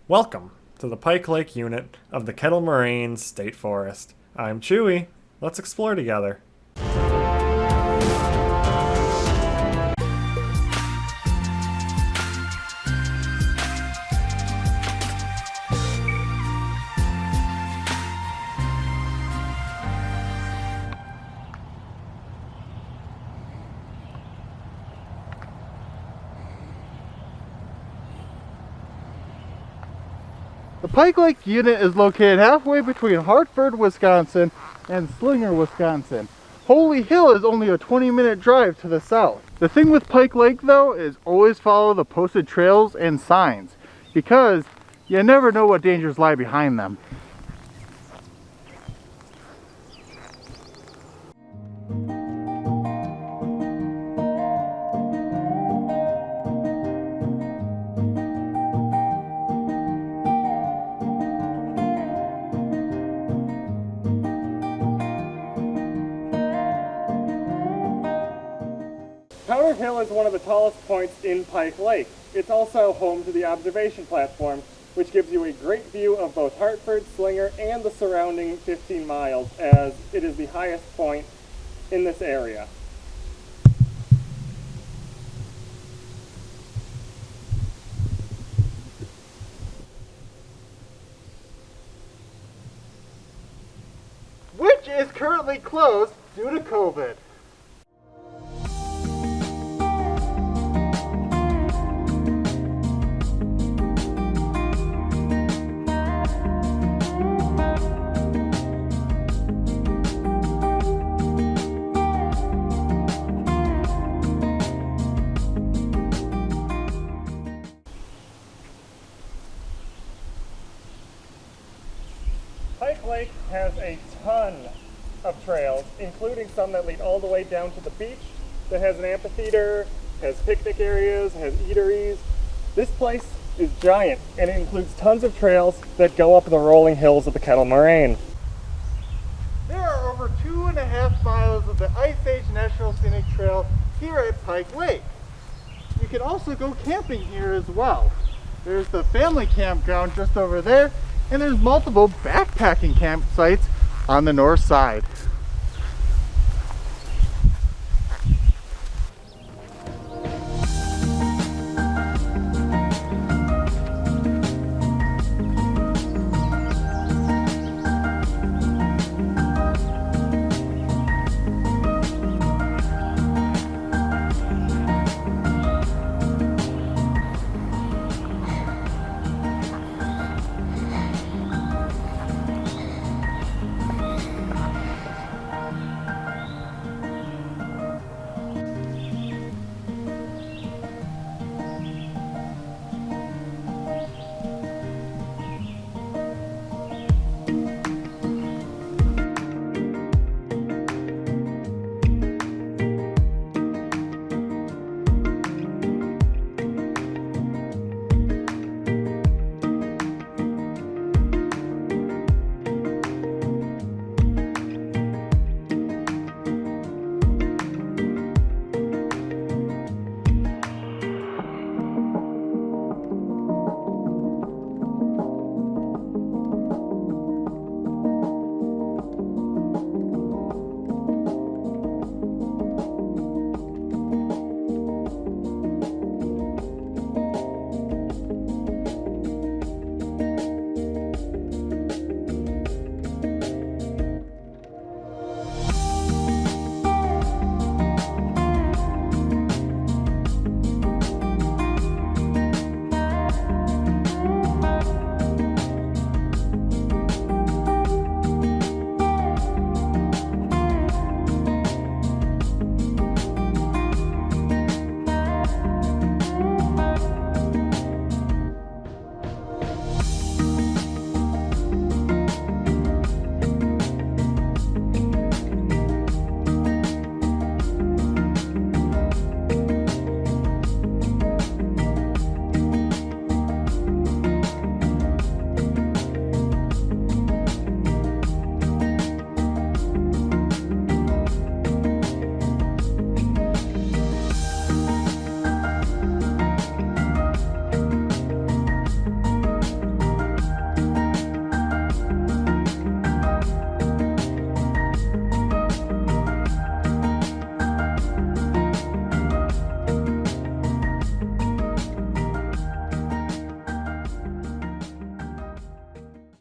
Welcome to the Pike Lake unit of the Kettle Moraine State Forest. I'm Chewie. Let's explore together. The Pike Lake unit is located halfway between Hartford, Wisconsin and Slinger, Wisconsin. Holy Hill is only a 20-minute drive to the south. The thing with Pike Lake though is always follow the posted trails and signs because you never know what dangers lie behind them. Powder Hill is one of the tallest points in Pike Lake. It's also home to the observation platform, which gives you a great view of both Hartford, Slinger, and the surrounding 15 miles, as it is the highest point in this area. Which is currently closed due to COVID. Pike Lake has a ton of trails, including some that lead all the way down to the beach, that has an amphitheater, has picnic areas, has eateries. This place is giant, and it includes tons of trails that go up the rolling hills of the Kettle Moraine. There are over 2.5 miles of the Ice Age National Scenic Trail here at Pike Lake. You can also go camping here as well. There's the family campground just over there, and there's multiple backpacking campsites on the north side.